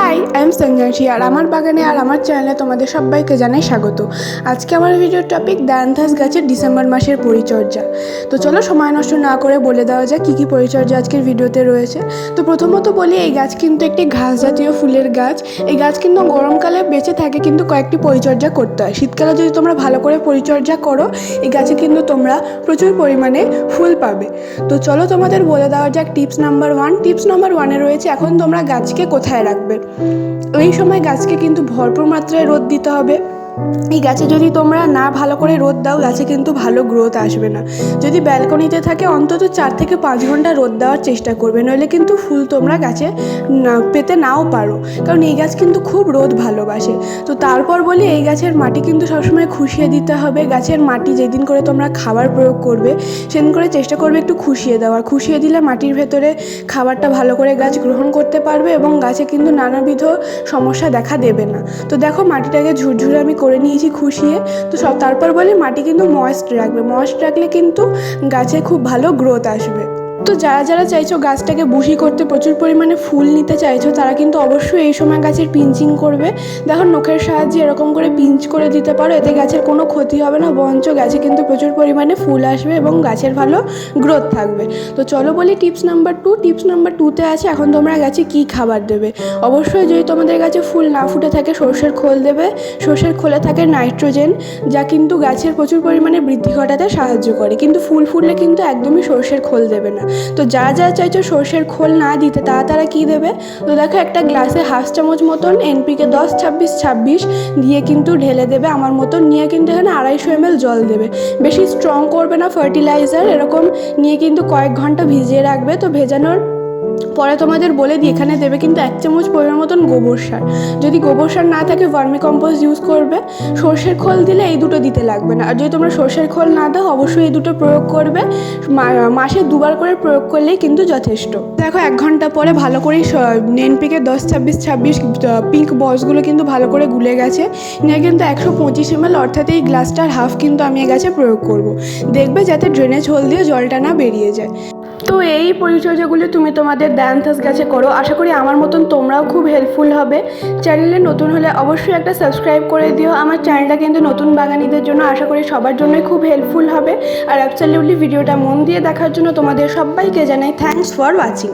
High, I am সঞ্জানসী আর আমার বাগানে আর আমার চ্যানেলে তোমাদের সবাইকে জানাই স্বাগত। আজকে আমার ভিডিওর টপিক ডায়ান্থাস গাছের ডিসেম্বর মাসের পরিচর্যা। তো চলো সময় নষ্ট না করে বলে দেওয়া যায় কী কী পরিচর্যা আজকের ভিডিওতে রয়েছে। তো প্রথমত বলি, এই গাছ কিন্তু একটি ঘাস জাতীয় ফুলের গাছ। এই গাছ কিন্তু গরমকালে বেঁচে থাকে, কিন্তু কয়েকটি পরিচর্যা করতে হয়। শীতকালে যদি তোমরা ভালো করে পরিচর্যা করো, এই গাছে কিন্তু তোমরা প্রচুর পরিমাণে ফুল পাবে। তো চলো তোমাদের বলে দেওয়া যাক টিপস নাম্বার 1। টিপস নাম্বার 1-এ রয়েছে এখন তোমরা গাছকে কোথায় রাখবে। এই সময় গাছকে কিন্তু ভরপুর মাত্রায় রোদ দিতে হবে। এই গাছে যদি তোমরা না ভালো করে রোদ দাও, গাছে কিন্তু ভালো গ্রোথ আসবে না। যদি ব্যালকনিতে থাকে অন্তত 4 থেকে 5 ঘন্টা রোদ দেওয়ার চেষ্টা করবে, নইলে কিন্তু ফুল তোমরা গাছে পেতে নাও পারো, কারণ এই গাছ কিন্তু খুব রোদ ভালোবাসে। তো তারপর বলি, এই গাছের মাটি কিন্তু সবসময় খুশিয়ে দিতে হবে। গাছের মাটি যেদিন করে তোমরা খাবার প্রয়োগ করবে, সেদিন করে চেষ্টা করবে একটু খুশিয়ে দেওয়ার। খুশিয়ে দিলে মাটির ভেতরে খাবারটা ভালো করে গাছ গ্রহণ করতে পারবে এবং গাছে কিন্তু নানাবিধ সমস্যা দেখা দেবে না। তো দেখো, মাটিটাকে ঝুরঝুরে আমি করে নিয়েছি খুশিয়ে। তো তারপর বলি, মাটি কিন্তু ময়েস্ট রাখবে। ময়েস্ট রাখলে কিন্তু গাছে খুব ভালো গ্রোথ আসবে। তো যারা যারা চাইছো গাছটাকে বুশি করতে, প্রচুর পরিমাণে ফুল নিতে চাইছো, তারা কিন্তু অবশ্যই এই সময় গাছের পিঞ্চিং করবে। দেখো, নখের সাহায্যে এরকম করে পিঞ্চ করে দিতে পারো, এতে গাছের কোনো ক্ষতি হবে না, বরঞ্চ গাছে কিন্তু প্রচুর পরিমাণে ফুল আসবে এবং গাছের ভালো গ্রোথ থাকবে। তো চলো বলি টিপস নাম্বার 2। টিপস নাম্বার 2-তে আছে এখন তোমরা গাছে কী খাবার দেবে। অবশ্যই যদি তোমাদের গাছে ফুল না ফুটে থাকে, সর্ষের খোল দেবে। সর্ষের খোলে থাকে নাইট্রোজেন, যা কিন্তু গাছের প্রচুর পরিমাণে বৃদ্ধি ঘটাতে সাহায্য করে। কিন্তু ফুল ফুটলে কিন্তু একদমই সর্ষের খোল দেবে না। তো যারা যারা চাইছো সর্ষের খোল না দিতে, তারা কী দেবে। তো দেখো, একটা গ্লাসে 1/2 চামচ মতন NPK 10-26-26 দিয়ে কিন্তু ঢেলে দেবে আমার মতন নিয়ে, কিন্তু এখানে 250 ml জল দেবে। বেশি স্ট্রং করবে না ফার্টিলাইজার, এরকম নিয়ে কিন্তু কয়েক ঘন্টা ভিজিয়ে রাখবে। তো ভেজানোর পরে তোমাদের বলে দিই, এখানে দেবে কিন্তু 1 চামচ পরিমাণ মতন গোবর সার। যদি গোবর সার না থাকে, ভার্মি কম্পোস্ট ইউজ করবে। সর্ষের খোল দিলে এই দুটো দিতে লাগবে না। আর যদি তোমরা সর্ষের খোল না দাও, অবশ্যই এই দুটো প্রয়োগ করবে। মাসে 2 বার করে প্রয়োগ করলেই কিন্তু যথেষ্ট। দেখো, 1 ঘন্টা পরে ভালো করে NPK 10-26-26 পিঙ্ক বলসগুলো কিন্তু ভালো করে গুলে গেছে। নিয়ে কিন্তু 125 ml, অর্থাৎ এই গ্লাসটার হাফ কিন্তু আমি এই গাছে প্রয়োগ করব। দেখবে যাতে ড্রেনেজ হোল দিয়ে জলটা না বেরিয়ে যায়। তো এই পরিচর্যাগুলি তুমি তোমাদের ডায়ান্থাস গাছে করো। আশা করি আমার মতন তোমরাও খুব হেল্পফুল হবে। চ্যানেলে নতুন হলে অবশ্যই একটা সাবস্ক্রাইব করে দিও। আমার চ্যানেলটা কিন্তু নতুন বাগানীদের জন্য, আশা করি সবার জন্যই খুব হেল্পফুল হবে। আর অ্যাবসলিউটলি ভিডিওটা মন দিয়ে দেখার জন্য তোমাদের সবাইকে জানাই থ্যাঙ্কস ফর ওয়াচিং।